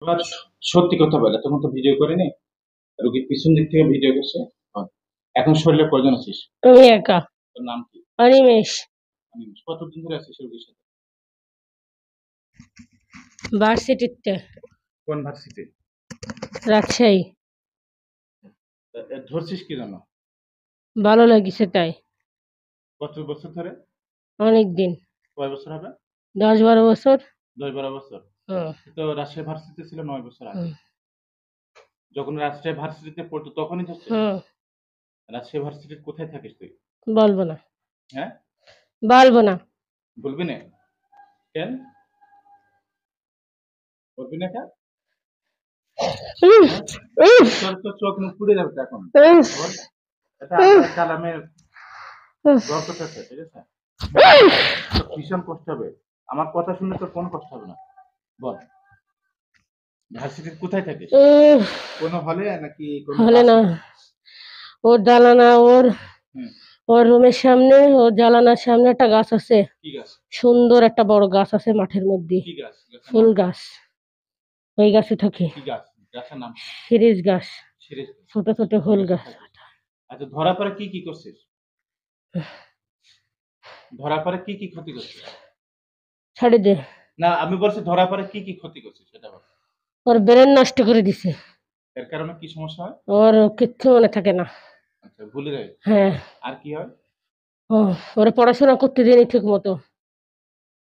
এবার সত্যি কথা বলে তখন তো ভিডিও করিনি, রোগীর পিছন দিক থেকে ভিডিও করছে। এখন শরীরে কয়জন আছিস? আমি একা। তোর নাম কি? অনিমেষ। কতদিন ধরে আছিস রোগীর সাথে? ভার্সিটিতে। কোন ভার্সিটি? রাজশাহী। ধরছিস কি জন্য? ভালো লাগিছে তাই। কত বছর ধরে? অনেক দিন। কয় বছর হবে? 10-12 বছর। 10-12 বছর। হুম, তো রাজশাহী ভার্সিটিতে ছিল 9 বছর আগে। হুম, যখন রাজশাহী ভার্সিটিতে পড়তো তখনই ধরছে? হুম। রাজশাহী ভার্সিটির কোথায় থাকিস তুই? বলবো না। হ্যাঁ? বলবো না। বলবি না? কেন? বলবি না কেন? উফ, হ্যাঁ? উফ, তোর তো চোখ মুখ পুড়ে যাবে তো এখন। উফ, বল। এটা আল্লাহর কালামের উফ, বরকত আছে, ঠিক আছে? উফ। তোর ভীষণ কষ্ট হবে। আমার কথা শুনলে তোর কোনো কষ্ট হবে না। বল। ভার্সিটির কোথায় থাকিস? কোন হলে নাকি কোন হলে না, বাসে? ওর জানানা হুম। ওর রুমের সামনে, ওর জানালার সামনে একটা গাছ আছে। কি গাছ? সুন্দর একটা বড় গাছ আছে মাঠের মধ্যে। কি গাছ? গাছের ফুল নাম কি? গাছ। ওই গাছে থাকি। কি গাছ? গাছের নাম কি? শিরীষ গাছ। শিরীষ গাছ। ছোট ছোট ওই ফুল গাছে গাছ। থাকিস। আচ্ছা ধরা পরে কি কি করছিস? ধরা পরে কি কি ক্ষতি করছিস? ছাড়ি দে। না আমি বলছি ধরা পরে কি কি ক্ষতি করছিস সেটা বল। ওর ব্রেন নষ্ট করে দিছে। এর কারণে কি সমস্যা হয়? ওর কিচ্ছু মনে থাকে না। আচ্ছা ভুলে যায়। হ্যাঁ। আর কি হয়? ও, ওরা পড়াশোনা করতে দেয়নি ঠিক মতো।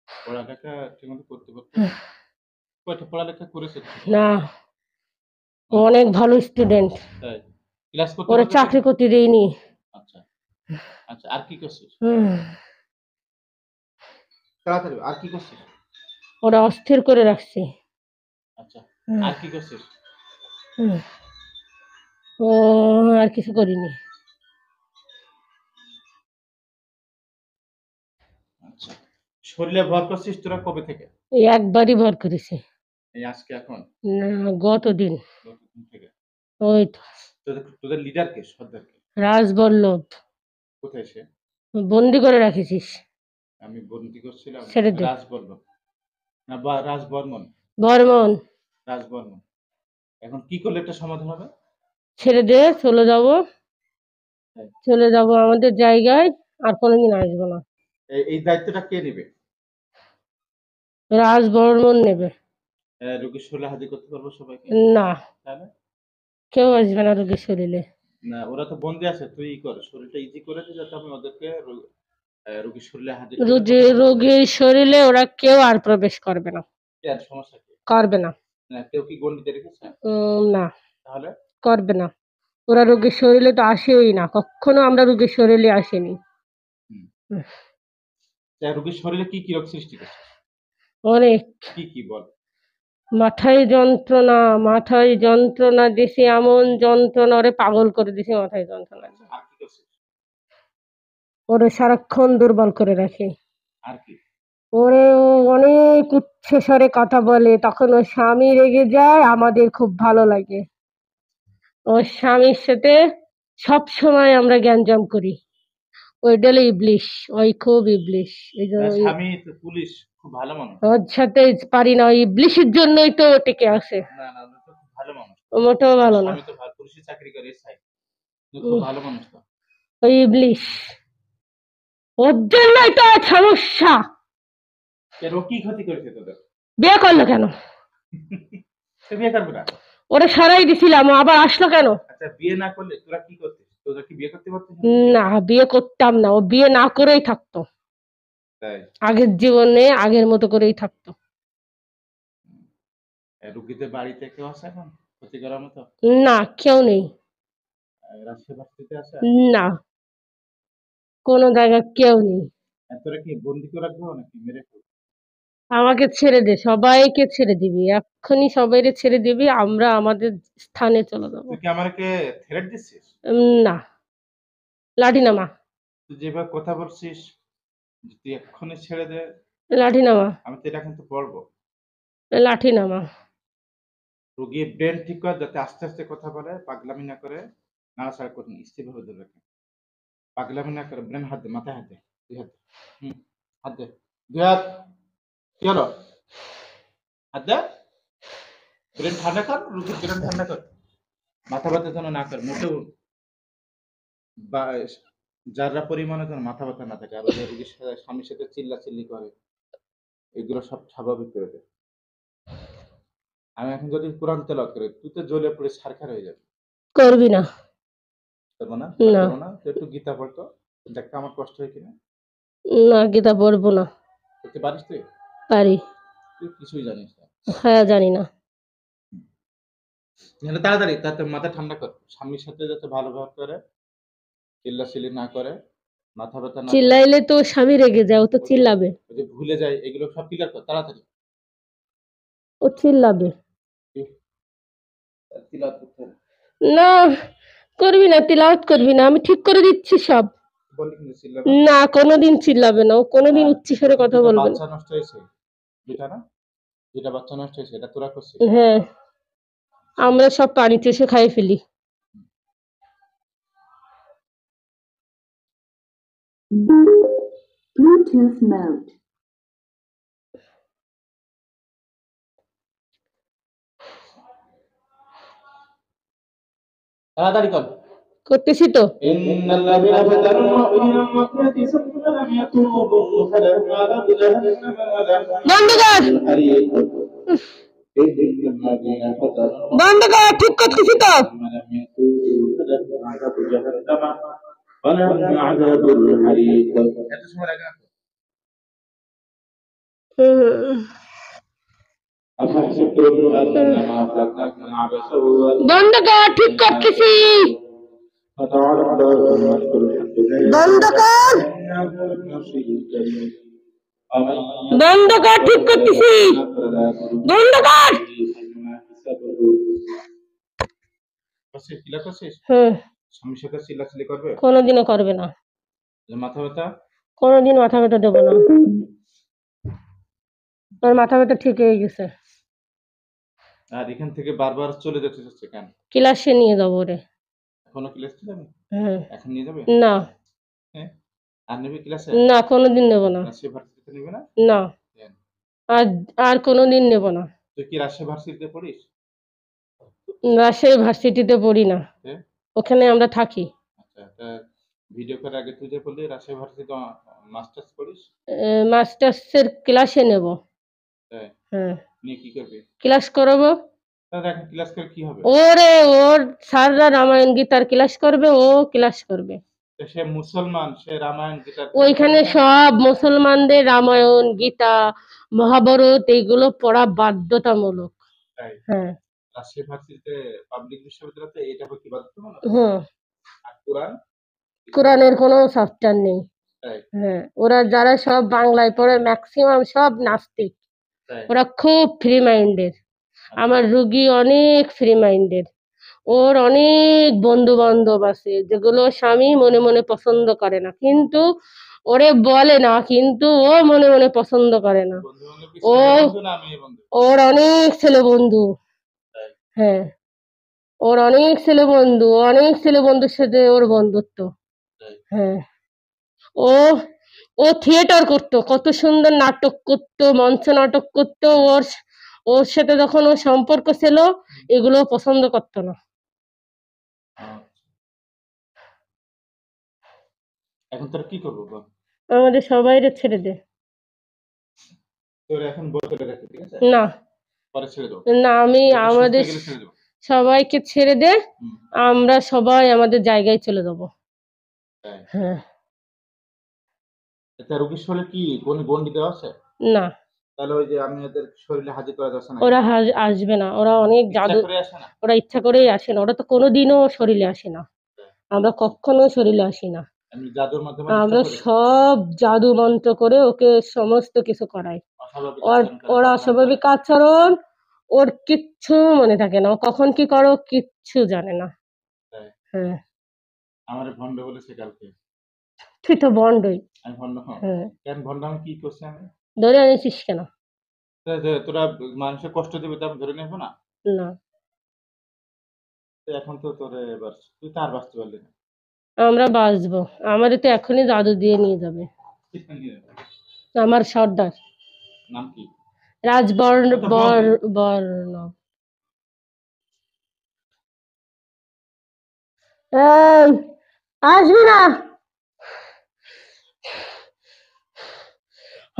পড়ালেখা ঠিকমতো করতে পারতো না? কয়টা পড়ালেখা করেছে ঠিকমতো? না, ও না? অনেক ভালো স্টুডেন্ট। তাই? ক্লাস করতে ওরা পারতো চাকরি ঠিকমতো? করতে দেয়নি। আচ্ছা। আচ্ছা আর কি করছিস? হুম, তাড়াতাড়ি আর কি করছিস? ওরা অস্থির করে রাখছে। আচ্ছা। হুম, আর কি করছিস? হুম। ও, আর কিছু করিনি। আচ্ছা। শরীরে ভর করছিস তোরা কবে থেকে? এই একবারই ভর করেছে। এই আজকে এখন? না, গতদিন। কতদিন থেকে? ওই তো, তোদের তোদের লিডার কে? সর্দার কে? রাজবল্লভ। কোথায় সে? বন্দি করে রাখেছিস। আমি বন্দি করছিলাম ছেড়ে দে। রাজবল্লভ না বা রাজবর্মন? বর্মন। রাজবর্মন। এখন কি করলে একটা সমাধান হবে? ছেড়ে দে, চলে যাব। হ্যাঁ। চলে যাব আমাদের জায়গায়। আর কোনোদিন আসবো না। এই দায়িত্বটা কে নেবে? রাজবর্মন নেবে। রোগীর শরীরে হাজির করতে পারবো সবাইকে? না, তাহলে? কেউ আসবে না রোগীর শরীরে। না ওরা তো বন্দি আছে, তুই ই কর শরীরটা ইজি করে দে যাতে আমি ওদেরকে রোগীর শরীরে হাজির করে কথা বলতে পারি। রোগীর শরীরে ওরা কেউ আর প্রবেশ করবে না। কেন সমস্যা কি? করবে না। না কেউ কি গণ্ডিতে রেখেছে? না, তাহলে? করবে না। ওরা রোগীর শরীরে তো আসেই না, কখনো আমরা রোগীর শরীরে আসিনি। হুম। উম, রোগীর শরীরে কি কি রোগ সৃষ্টি করছে? অনেক। কি কি বল? মাথায় যন্ত্রণা দিছে, এমন যন্ত্রণা, ওরে পাগল করে দিছে মাথায় যন্ত্রণা দিয়ে। আর কি করছিস? ওরে সারাক্ষণ দুর্বল করে রাখে। আর কি? ওরে ও অনেক উচ্চস্বরে কথা বলে, তখন ওর স্বামী রেগে যায়, আমাদের খুব ভালো লাগে। ওর স্বামীর সাথে সব সময় আমরা গ্যাঞ্জাম করি। ওই ডেলে ইবলিশ। ওই খুব ইবলিশ। এই যে স্বামী তো পুলিশ, খুব ভালো মানুষ। ওর সাথে পারি না, ওই ইবলিশের জন্যই তো ও টিকে আছে। না না ও তো খুব ভালো মানুষ। ও মোটেও ওর ভালো না। স্বামী তো পুলিশে চাকরি করে এসআই। খুব উম, ভালো মানুষ তো। ওই ইবলিশ। ওর জন্যই তো ওর সমস্যা। কেন ও কি ক্ষতি করেছে তোদের? বিয়ে করলো কেন? তুই বিয়ে করবি না? ওরে সরাই দিছিলাম, ও আবার আসলো কেন? আচ্ছা বিয়ে না করলে তোরা কি করতিস? তোরা কি বিয়ে করতে পারতিস না তুই? না, বিয়ে করতাম না, ও বিয়ে না করেই থাকতো। তাই? আগের জীবনে আগের মতো করেই থাকতো। রুগীদের বাড়িতে কেউ আছে এখন ক্ষতি করার মতো? না, কেউ নেই। রাজশাহী ভার্সিটিতে আছে? না, কোনো জায়গায় কেউ নেই। তোরা কি বন্দি করে রাখবো নাকি মেরে ফেলবো? আমাকে ছেড়ে দে, সবাইকে ছেড়ে দিবি এক্ষুনি, সবাইকে ছেড়ে দিবি, আমরা আমাদের স্থানে চলে যাবো। তুই কি আমাকে থ্রেট দিচ্ছিস? না, লাঠি নামা। তুই যেভাবে কথা বলছিস যে তুই এক্ষুনি ছেড়ে দে, লাঠি নামা। আমি তো এটা কিন্তু বলবো। লাঠি নামা। রুগীর ব্রেন ঠিক কর যাতে আস্তে আস্তে কথা বলে, পাগলামি না করে, নাড়াচাড়া করে নি, স্থির ভাবে ধরে রাখে। পাগলামি না করে ব্রেন হাত দে, মাথায় হাত দে, দুই হাত দে। হুম, হাত দে, দুই হাত। কি হলো? হাত দে। ব্রেন ঠান্ডা কর, রুগীর ব্রেন ঠান্ডা কর, মাথা ব্যথা যেন না করে মোটেও, বা যারা পরিমাণে যেন মাথা ব্যথা না থাকে, আর ওই যে রুগীর সাথে স্বামীর সাথে চিল্লাচিল্লি করে, এগুলো সব স্বাভাবিক করে দে। আমি এখন যদি কোরআন তেলাওয়াত করি, তুই তো জ্বলে পুড়ে ছারখার হয়ে যাবে। করবি না। করবো না? না। করবো না? তুই একটু গীতা পড়তো, দেখ তো আমার কষ্ট হয় কিনা। না, গীতা পড়বো না। করতে পারিস তুই? পারি। তুই কিছুই জানিস না। হ্যাঁ, জানি না। তাহলে তাড়াতাড়ি তাতে মাথা ঠান্ডা কর, স্বামীর সাথে যাতে ভালো ব্যবহার করে, চিল্লাচিল্লি না করে, মাথা ব্যথা না করে, চিল্লাইলে তো স্বামী রেগে যায়, ও তো চিল্লাবে। ওই যে ভুলে যায়, এগুলো সব ক্লিয়ার কর তাড়াতাড়ি। ও চিল্লাবে। তিলাওয়াত করতে হবে। না, করবি না, তিলাওয়াত করবি না, আমি ঠিক করে দিচ্ছি সব। বললি কিন্তু চিল্লাবে না। না, কোনোদিন চিল্লাবে না, ও কোনোদিন উচ্চ স্বরে কথা দুইটা বলবে না। বাচ্চা নষ্ট হয়েছে, দুইটা না, দুইটা বাচ্চা নষ্ট হয়েছে, এটা তোরা করছিস? হ্যাঁ, আমরা সব পানি চষে খাই ফেলি। Bluetooth mode. তাড়াতাড়ি কর। করতেছি তো। ইন্নাল্লাযীনা ফাতানু মুমিনা ওয়ালাতি সুম্মা লাম ইয়াতুবু ফালাহুম আযাবু জাহান্নাম ওয়া লাহুম বন্ধ কর, হারিক। ইন্নাল্লাযীনা ফাতানু বন্ধ কর, ঠিক করতেছি তো। সুম্মা লাম ইয়াতুবু ফালাহুম আযাবু জাহান্নাম ওয়া লাহুম আযাবুল হারিক। এত সময় লাগে না তো? أفحسبتم أنما خلقناكم عبثا বন্ধ কর, ঠিক করতেছি। فتعالى الله الملك الحق বন্ধ কর, বন্ধ কর, ঠিক করতেছি। বন্ধ কর। হ্যাঁ, স্বামীর সাথে চিল্লাচিল্লি করবে? কোনোদিনও করবে না। মাথা ব্যথা? কোনোদিন মাথা ব্যথা দেবো না। তোর মাথা ব্যথা ঠিক হয়ে গেছে। আর এখান থেকে বারবার চলে যেতে চাচ্ছে কেন? ক্লাসে নিয়ে যাবো রে। এখনো ক্লাসে যাবে? হ্যাঁ। এখন নিয়ে যাবে? না। হ্যাঁ? আর নেবে ক্লাসে? না, কোনোদিন নেবো না। রাজশাহী ভার্সিটিতে নেবে না? না, কেন? আর আর কোনোদিন নেবো না। তুই কি রাজশাহী ভার্সিটিতে পড়িস? রাজশাহী ভার্সিটিতে পড়ি না, হ্যাঁ? ওখানে আমরা থাকি। আচ্ছা, তা ভিডিও করার আগে তুই যে বললি রাজশাহী ভার্সিটিতে মাস্টার্স করিস? মাস্টার্সের ক্লাসে নেব। তাই? হ্যাঁ, নিয়ে কি করবি? ক্লাস করাবো। তাহলে এখন ক্লাস করে কি হবে? ওরে, ওর স্যাররা রামায়ণ গীতার ক্লাস করবে, ও ক্লাস করবে। তো সে মুসলমান, সে রামায়ণ গীতা ওইখানে সব মুসলমানদের রামায়ণ গীতা মহাভারত এইগুলো পড়া বাধ্যতামূলক। তাই? হ্যাঁ। রাজশাহী ভার্সিটিতে পাবলিক বিশ্ববিদ্যালয়তে এটা কি বাধ্যতামূলক? হ্যাঁ, আর কোরআন? কোরআনের কোনো চ্যাপ্টার নেই। তাই? হ্যাঁ, ওরা যারা সব বাংলায় পড়ে ম্যাক্সিমাম সব নাস্তিক। তাই? ওরা খুব ফ্রি মাইন্ডের। আমার রুগী অনেক ফ্রি মাইন্ডের। ওর অনেক বন্ধু বান্ধব আছে যেগুলো স্বামী মনে মনে পছন্দ করে না, কিন্তু ওরে বলে না, কিন্তু ও মনে মনে পছন্দ করে না। বন্ধু-বান্ধব কি ও ছেলে বন্ধু না মেয়ে বন্ধু? ওর অনেক ছেলে বন্ধু। তাই? হ্যাঁ, ওর অনেক ছেলে বন্ধু, অনেক ছেলে বন্ধুর সাথে ওর বন্ধুত্ব। তাই? হ্যাঁ, ও ও থিয়েটার করতো, কত সুন্দর নাটক করতো, মঞ্চ নাটক করতো। ওর সাথে যখন ওর সম্পর্ক ছিল, এগুলো পছন্দ করতো না। আচ্ছা। এখন তোরা কি করবো বল? আমাদের সবাইরে ছেড়ে দে। তোর এখন বলতে রাখি, ঠিক আছে? না, পরে ছেড়ে দেবো। না, আমি তোকে সুস্থ আমাদের হয়ে গেলে ছেড়ে দেবো। সবাইকে ছেড়ে দে, হুম, আমরা সবাই আমাদের জায়গায় চলে যাব। তাই? হ্যাঁ। এটা রোগীর শরীরে কি কোন গন্ডি দেওয়া আছে? না, তাহলে ওই যে আমি ওদের শরীরে হাজির করা যাচ্ছে না? ওরা আসবে না, ওরা অনেক ইচ্ছা জাদু। করে আসে না? ওরা ইচ্ছা করেই আসে না, ওরা তো কোনোদিনও শরীরে আসে না। তাই? আমরা কখনো শরীরে আসি না। আমি জাদুর মাধ্যমে আমরা ডিস্টার্ব করি? সব জাদু মন্ত্র করে ওকে সমস্ত কিছু করাই। অস্বাভাবিক ওর আচরণ করে, ওর বদমাইশ অস্বাভাবিক করে। আচরণ, ওর কিচ্ছু মনে থাকে না, ও কখন কি করো কিচ্ছু জানে না। তাই? হ্যাঁ, আমারে ভন্ড বলেছে কালকে। তুই তো বন্ডই। আমি ভন্ড? হ্যাঁ, কেন ভন্ড? আমি কি করছি আমি? ধরে আনিছিস কেন? তোরা মানুষের কষ্ট দিবি তা আমি ধরে নেবো না? না, তো এখন তো তোরে এবার তুই তো আর বাঁচতে পারলি না। আমরা বাঁচবো। আমারে তো এখনই জাদু দিয়ে নিয়ে যাবে। আমার সর্দার নাম কি? রাজবর্ণ ও তো বলবি। বর্ণ। এই, আসবি না,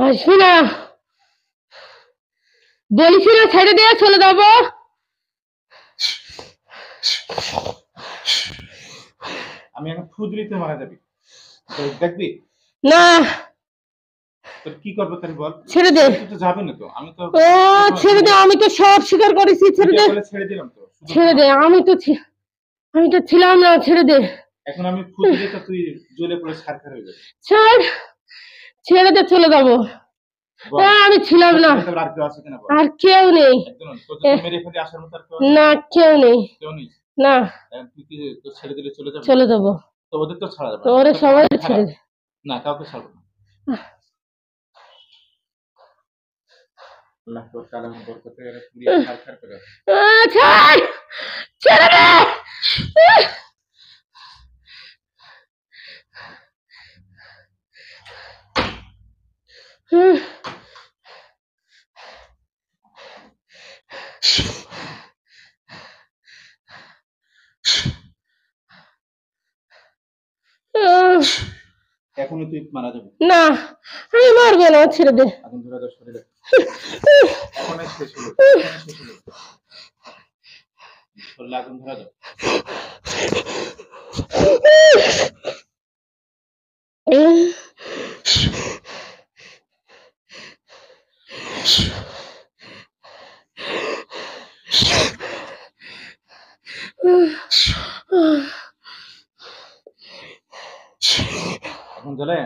আসবি না, বলছি না ছেড়ে দিয়ে চলে যাবো। আমি এখন ফু দিলেই তুই মারা যাবি। দেখবি না, তোর কি করবো তাহলে বল। ছেড়ে দে। তুই তো যাবি না তো, আমি তো ও ছেড়ে দে, আমি তো সব স্বীকার করেছি, ছেড়ে দে, বলে ছেড়ে দিলাম তো, শুধু ছেড়ে দে, আমি তো ছিলাম না, ছেড়ে দে, এখন আমি ফু দিলে তো তুই জ্বলে পড়ে ছারখার হয়ে যাবে। ছাড়, ছেড়ে দে, চলে যাবো। বল আমি ছিলাম তোর না, ছেড়ে দেওয়ার আর কেউ আছে কিনা বল। আর কেউ নেই, একদম না। তোর যদি মেরে ফেলে আসার মতো আর কেউ আছে? না কেউ নেই, কেউ নেই। না, এখন তুই কি তোর ছেড়ে দিলে চলে যাবে? চলে যাবো। তো ওদের তো ছাড়া যাবে না, তোরে ওরা তো সবাই অনেক ছেড়ে খারাপ। দে। না কাউকে ছাড়বো না। আল্লাহ তোর কালাম বরকতে এরা পুড়িয়ে ছারখার করে দেবে। ছাড়, ছেড়ে দে। এখনই তুই মারা যাবি। না, আমি মারবো না, ছেড়ে দে। আগুন ধরে তোর শরীরে। এখনই শেষ হলো, এখনই শেষ হলো। শরীরে আগুন ধরা যাবে। এখন জ্বলে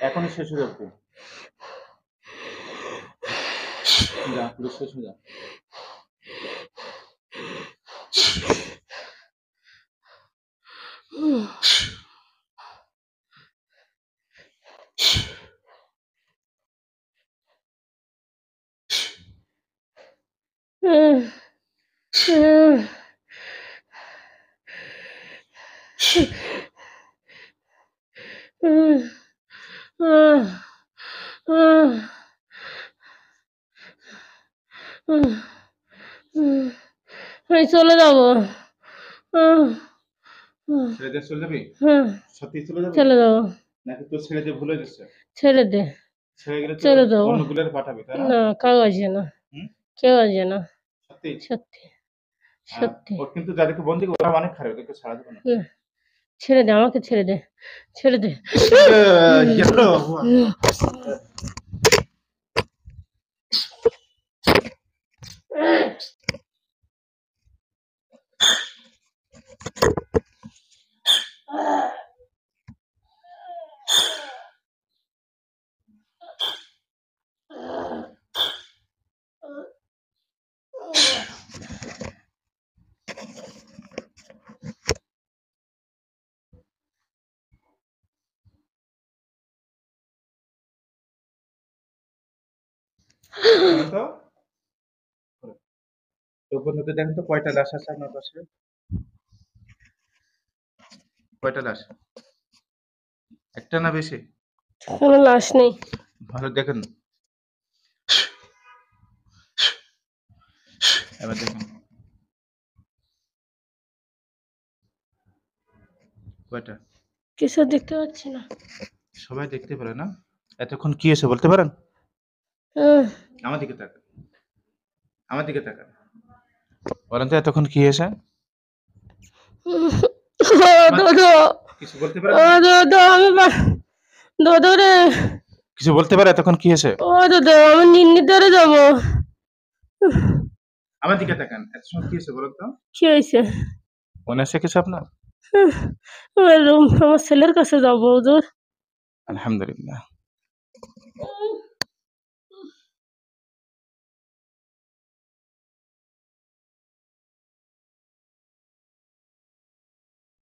এখনই শেষ হয়ে যাবে তুই। যা পুরো শেষ হয়ে যা। আমি চলে যাবো। ছেড়ে দিয়ে চলে যাবি? সত্যি চলে যাবি? চলে যাবো, নাকি তোর ছেড়ে দিয়ে ভুলে যাচ্ছে? ছেড়ে দে, ছেড়ে গেলে তো চলে যাবো। অন্য গুলোর পাঠাবি তাই না? না, কেউ আসবে না, হুম? কেউ আসবে না, সত্যি? সত্যি, আর সত্যি। ও কিন্তু যাদেরকে বন্দি করে ওরা অনেক খারাপ, ওদেরকে ছাড়া যাবে না। না, ছেড়ে দে, আমাকে ছেড়ে দে, ছেড়ে দে। তো বন্ধুদের দেখেন তো কয়টা লাশ আছে আপনার পাশে? কয়টা লাশ? একটা না বেশি? কোনো লাশ নেই। ভালো দেখেন। এবার দেখেন কয়টা? কিছু দেখতে পাচ্ছি না। সবাই দেখতে পারে না? এতক্ষণ কি হয়েছে বলতে পারেন? আমার দিকে তাকান, আমার দিকে তাকান। বলেন তো এতক্ষণ কি হয়েছে? দাদা, কিছু বলতে পারেন? দাদা, দাদা রে, কিছু বলতে পারে এতক্ষণ কি হয়েছে? দাদা, আমি নির্নিদ্রে যাবো। আমার দিকে তাকান। এত সময় কি হয়েছে বলুন তো? কি হয়েছে? মনে আছে কিছু আপনার? আমার ছেলের কাছে যাবো হুজুর। আলহামদুলিল্লাহ।